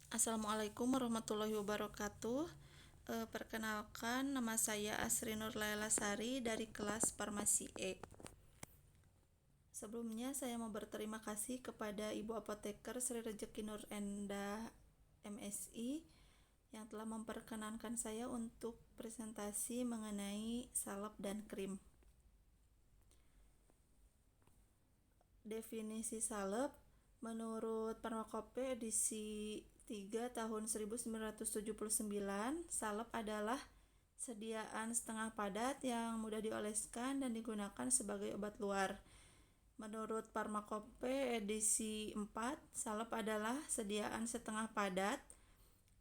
Assalamualaikum warahmatullahi wabarakatuh. Perkenalkan, nama saya Asri Nur Laila Sari dari kelas Farmasi E. Sebelumnya saya mau berterima kasih kepada Ibu Apoteker Sri Rejeki Nur Endah MSI yang telah memperkenankan saya untuk presentasi mengenai salep dan krim. Definisi salep menurut Pharmacopoeia edisi 3 tahun 1979, salep adalah sediaan setengah padat yang mudah dioleskan dan digunakan sebagai obat luar. Menurut Pharmacopoeia edisi 4, salep adalah sediaan setengah padat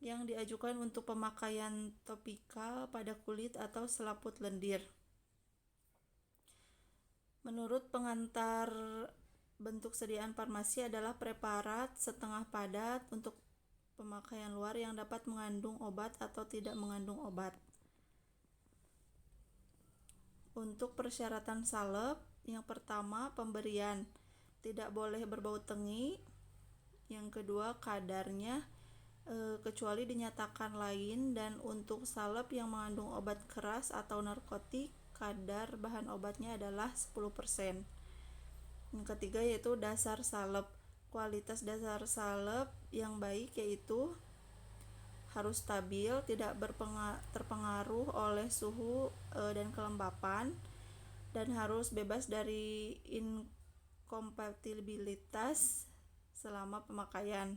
yang diajukan untuk pemakaian topikal pada kulit atau selaput lendir. Menurut pengantar, bentuk sediaan farmasi adalah preparat setengah padat untuk pemakaian luar yang dapat mengandung obat atau tidak mengandung obat. Untuk persyaratan salep, yang pertama pemberian tidak boleh berbau tengi. Yang kedua kadarnya kecuali dinyatakan lain, dan untuk salep yang mengandung obat keras atau narkotik, kadar bahan obatnya adalah 10%. Yang ketiga yaitu dasar salep. Kualitas dasar salep yang baik yaitu harus stabil, tidak terpengaruh oleh suhu dan kelembapan, dan harus bebas dari inkompatibilitas selama pemakaian.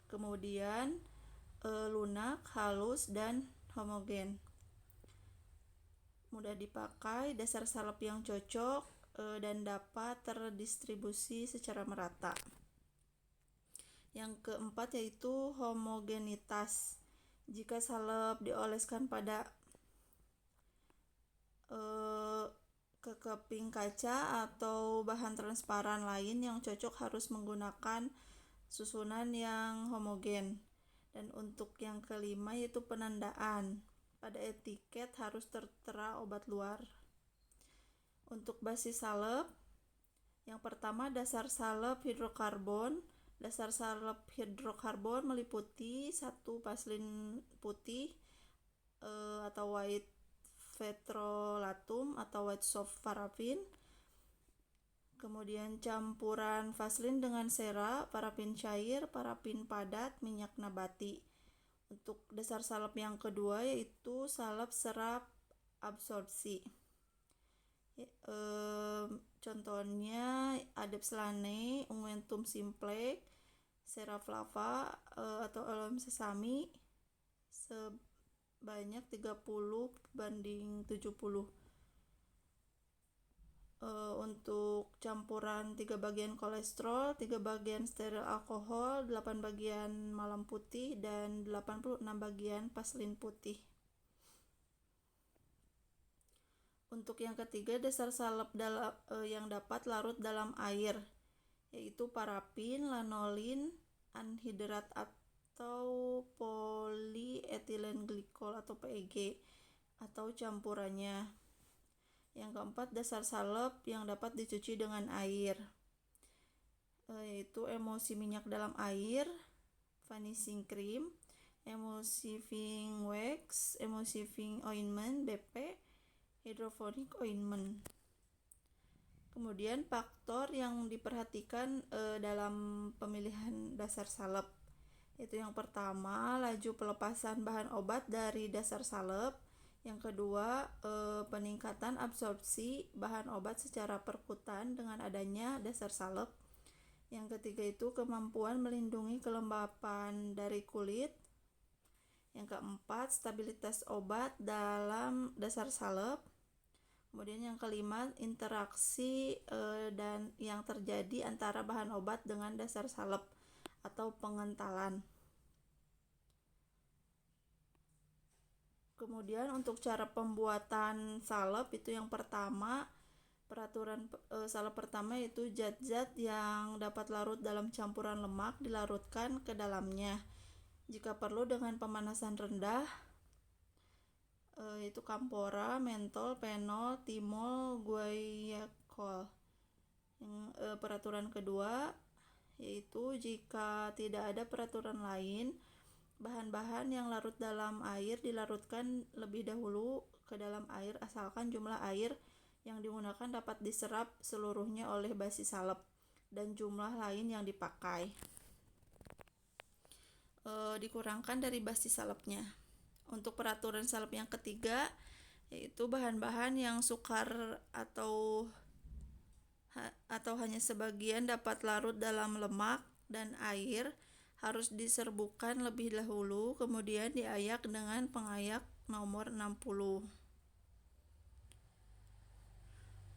Kemudian lunak, halus, dan homogen. Mudah dipakai, dasar salep yang cocok dan dapat terdistribusi secara merata. Yang keempat yaitu homogenitas. Jika salep dioleskan pada kekeping kaca atau bahan transparan lain yang cocok, harus menggunakan susunan yang homogen. Dan untuk yang kelima yaitu penandaan. Pada etiket harus tertera obat luar. Untuk basis salep, yang pertama dasar salep hidrokarbon. Dasar salep hidrokarbon meliputi 1 paslin putih atau white petrolatum atau white soft parafin. Kemudian campuran vaselin dengan sera, parafin cair, parafin padat, minyak nabati. Untuk dasar salep yang kedua yaitu salep serap absorpsi. Contohnya Adepslane, Unguentum simplex, Seraflava atau Aloe sesami sebanyak 30:70. Untuk campuran 3 bagian kolesterol, 3 bagian steril alkohol, 8 bagian malam putih, dan 86 bagian paslin putih. Untuk yang ketiga dasar salep yang dapat larut dalam air yaitu parafin, lanolin, anhidrat atau polyethylene glycol atau PEG atau campurannya. Yang keempat dasar salep yang dapat dicuci dengan air yaitu emulsi minyak dalam air, vanishing cream, emulsifying wax, emulsifying ointment BP, hydrophonic ointment. Kemudian faktor yang diperhatikan dalam pemilihan dasar salep yaitu yang pertama laju pelepasan bahan obat dari dasar salep. Yang kedua peningkatan absorpsi bahan obat secara perkutan dengan adanya dasar salep. Yang ketiga itu kemampuan melindungi kelembapan dari kulit. Yang keempat stabilitas obat dalam dasar salep. Kemudian yang kelima interaksi dan yang terjadi antara bahan obat dengan dasar salep atau pengentalan. Kemudian untuk cara pembuatan salep itu yang pertama, peraturan salep pertama yaitu zat-zat yang dapat larut dalam campuran lemak dilarutkan ke dalamnya. Jika perlu dengan pemanasan rendah, yaitu kampora, mentol, penol, timol, guaiacol. Yang peraturan kedua yaitu jika tidak ada peraturan lain, bahan-bahan yang larut dalam air dilarutkan lebih dahulu ke dalam air asalkan jumlah air yang digunakan dapat diserap seluruhnya oleh basi salep dan jumlah lain yang dipakai dikurangkan dari basi salepnya. Untuk peraturan salep yang ketiga, yaitu bahan-bahan yang sukar atau hanya sebagian dapat larut dalam lemak dan air harus diserbukan lebih dahulu, kemudian diayak dengan pengayak nomor 60.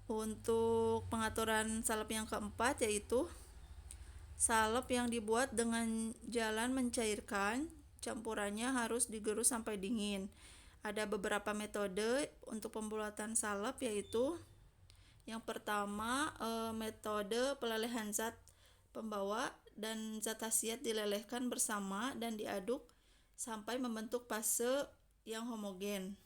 Untuk pengaturan salep yang keempat, yaitu salep yang dibuat dengan jalan mencairkan, campurannya harus digerus sampai dingin. Ada beberapa metode untuk pembuatan salep, yaitu yang pertama metode pelelehan zat pembawa dan zat khasiat dilelehkan bersama dan diaduk sampai membentuk fase yang homogen.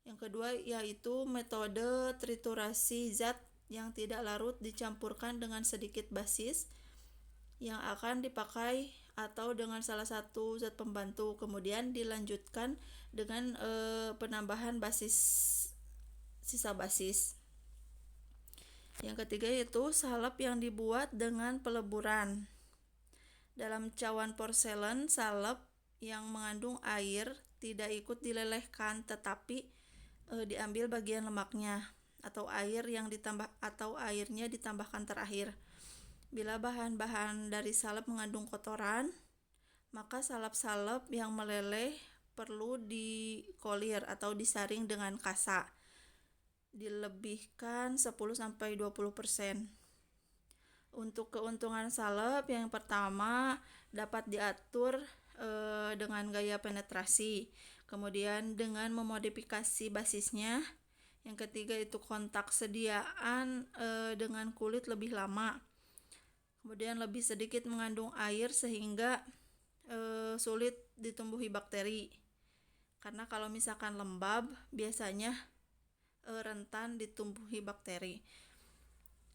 Yang kedua yaitu metode triturasi zat yang tidak larut dicampurkan dengan sedikit basis yang akan dipakai atau dengan salah satu zat pembantu, kemudian dilanjutkan dengan penambahan sisa basis. Yang ketiga yaitu salep yang dibuat dengan peleburan. Dalam cawan porselen, salep yang mengandung air tidak ikut dilelehkan tetapi diambil bagian lemaknya atau airnya ditambahkan terakhir. Bila bahan-bahan dari salep mengandung kotoran, maka salep-salep yang meleleh perlu dikolir atau disaring dengan kasa. Dilebihkan 10-20%. Untuk keuntungan salep, yang pertama dapat diatur dengan gaya penetrasi, kemudian dengan memodifikasi basisnya. Yang ketiga itu kontak sediaan dengan kulit lebih lama, kemudian lebih sedikit mengandung air sehingga sulit ditumbuhi bakteri, karena kalau misalkan lembab biasanya rentan ditumbuhi bakteri.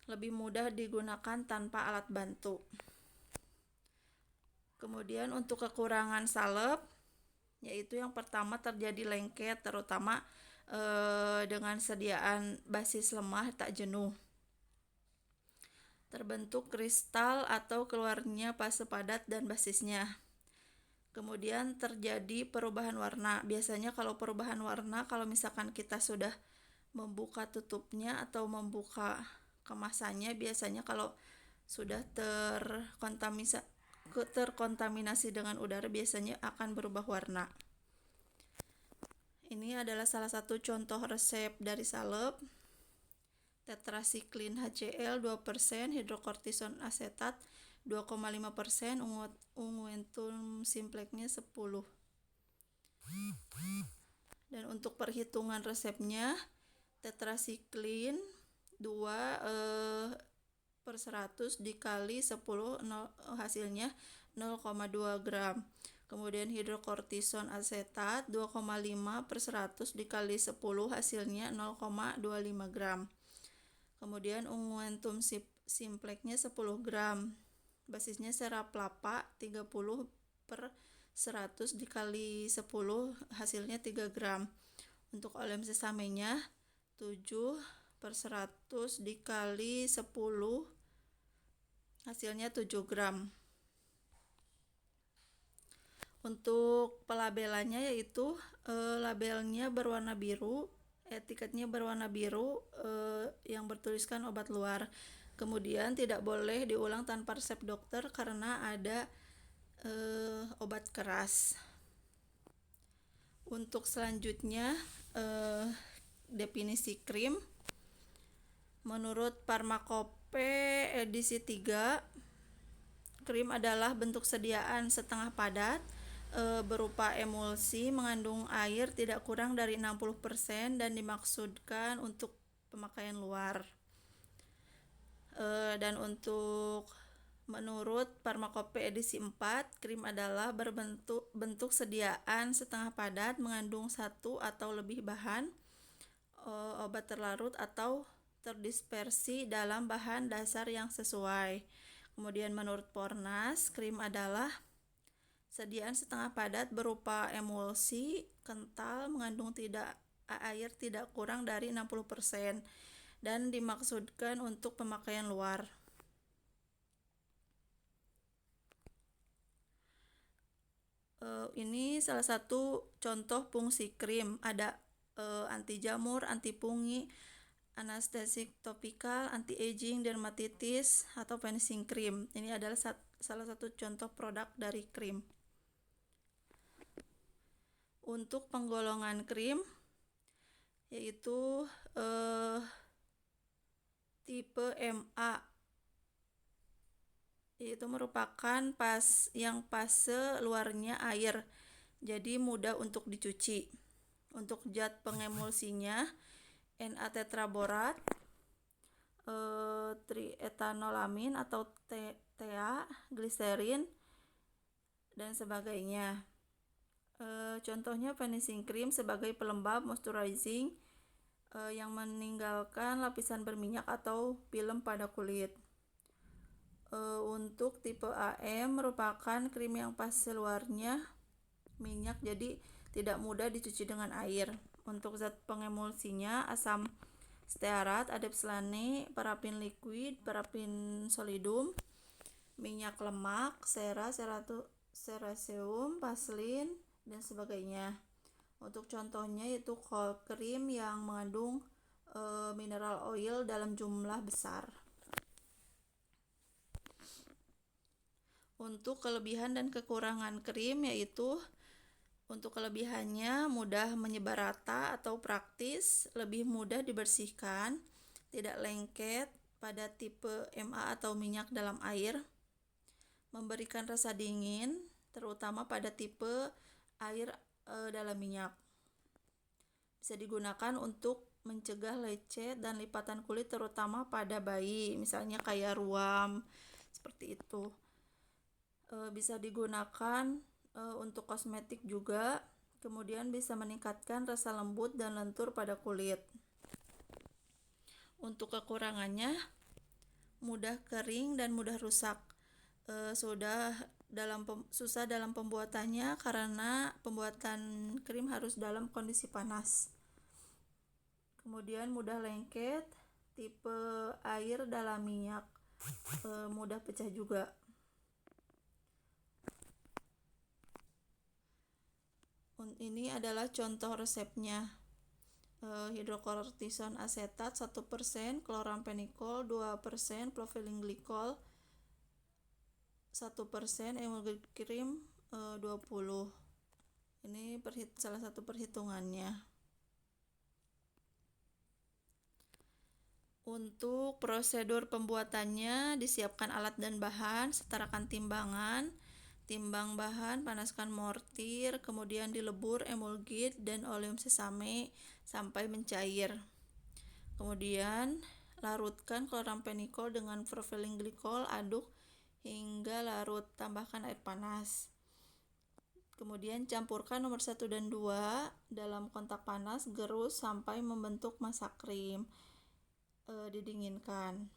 Lebih mudah digunakan tanpa alat bantu. Kemudian untuk kekurangan salep, yaitu yang pertama terjadi lengket, terutama dengan sediaan basis lemah tak jenuh. Terbentuk kristal atau keluarnya fase padat dan basisnya. Kemudian terjadi perubahan warna. Biasanya kalau perubahan warna, kalau misalkan kita sudah membuka tutupnya atau membuka kemasannya, biasanya kalau sudah terkontaminasi dengan udara biasanya akan berubah warna. Ini adalah salah satu contoh resep dari salep. Tetrasiklin HCl 2%, hidrokortison asetat 2,5%, unguentum simplexnya 10. Dan untuk perhitungan resepnya, tetrasiklin 2/100 dikali 10 hasilnya 0,2 gram. Kemudian hidrokortison asetat 2,5/100 dikali 10 hasilnya 0,25 gram. Kemudian unguentum simplexnya 10 gram. Basisnya serap kelapa 30/100 dikali 10 hasilnya 3 gram. Untuk olem sesamenya 7/100 dikali 10 hasilnya 7 gram. Untuk pelabelannya yaitu labelnya berwarna biru, etiketnya berwarna biru yang bertuliskan obat luar. Kemudian tidak boleh diulang tanpa resep dokter karena ada obat keras. Untuk selanjutnya definisi krim. Menurut Pharmacope edisi 3, krim adalah bentuk sediaan setengah padat berupa emulsi mengandung air tidak kurang dari 60% dan dimaksudkan untuk pemakaian luar. Dan untuk menurut Pharmacope edisi 4, krim adalah bentuk sediaan setengah padat mengandung satu atau lebih bahan obat terlarut atau terdispersi dalam bahan dasar yang sesuai. Kemudian menurut Pornas, krim adalah sediaan setengah padat berupa emulsi kental mengandung air tidak kurang dari 60% dan dimaksudkan untuk pemakaian luar. Ini salah satu contoh fungsi krim, ada anti jamur, anti fungi, anestesik topikal, anti-aging, dermatitis, atau finishing cream. Ini adalah salah satu contoh produk dari krim. Untuk penggolongan krim yaitu tipe MA, yaitu merupakan yang fase luarnya air, jadi mudah untuk dicuci. Untuk zat pengemulsinya Na-tetraborat, triethanolamin atau TEA, gliserin, dan sebagainya. Contohnya finishing cream sebagai pelembab moisturizing yang meninggalkan lapisan berminyak atau film pada kulit. Untuk tipe AM merupakan krim yang fase luarnya minyak, jadi tidak mudah dicuci dengan air. Untuk zat pengemulsinya asam stearat, adepslane, parafin liquid, parafin solidum, minyak lemak, ceraseum, vaselin, dan sebagainya. Untuk contohnya yaitu cold cream yang mengandung mineral oil dalam jumlah besar. Untuk kelebihan dan kekurangan krim yaitu untuk kelebihannya mudah menyebar rata atau praktis, lebih mudah dibersihkan, tidak lengket pada tipe MA atau minyak dalam air, memberikan rasa dingin terutama pada tipe air dalam minyak. Bisa digunakan untuk mencegah lecet dan lipatan kulit terutama pada bayi, misalnya kayak ruam seperti itu. Bisa digunakan untuk kosmetik juga, kemudian bisa meningkatkan rasa lembut dan lentur pada kulit. Untuk kekurangannya mudah kering dan mudah rusak. Susah dalam pembuatannya karena pembuatan krim harus dalam kondisi panas. Kemudian mudah lengket, tipe air dalam minyak, mudah pecah juga. Ini adalah contoh resepnya. Hidrokortison asetat 1%, chloramphenicol 2%, propylene glycol 1%, emulgent cream 20%. Ini salah satu perhitungannya. Untuk prosedur pembuatannya, disiapkan alat dan bahan, setarakan timbangan, timbang bahan, panaskan mortir, kemudian dilebur emulgit dan oleum sesame sampai mencair. Kemudian larutkan chloramphenicol dengan propylene glycol, aduk hingga larut, tambahkan air panas. Kemudian campurkan nomor 1 dan 2 dalam kontak panas, gerus sampai membentuk massa krim. Didinginkan.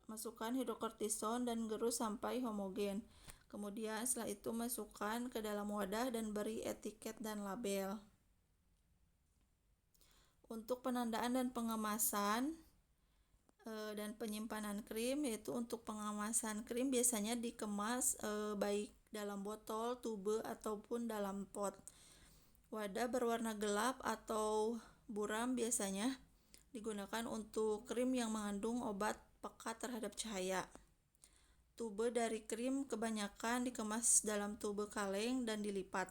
Masukkan hidrokortison dan gerus sampai homogen. Kemudian setelah itu masukkan ke dalam wadah dan beri etiket dan label. Untuk penandaan dan pengemasan dan penyimpanan krim, yaitu untuk pengemasan krim biasanya dikemas baik dalam botol, tube, ataupun dalam pot. Wadah berwarna gelap atau buram biasanya digunakan untuk krim yang mengandung obat pekat terhadap cahaya. Tube dari krim kebanyakan dikemas dalam tube kaleng dan dilipat.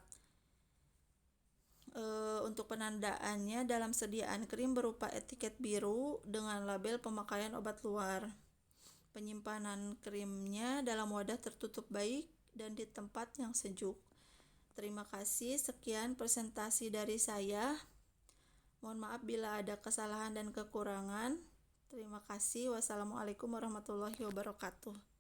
Untuk penandaannya dalam sediaan krim berupa etiket biru dengan label pemakaian obat luar. Penyimpanan krimnya dalam wadah tertutup baik dan di tempat yang sejuk. Terima kasih, sekian presentasi dari saya. Mohon maaf bila ada kesalahan dan kekurangan. Terima kasih. Wassalamualaikum warahmatullahi wabarakatuh.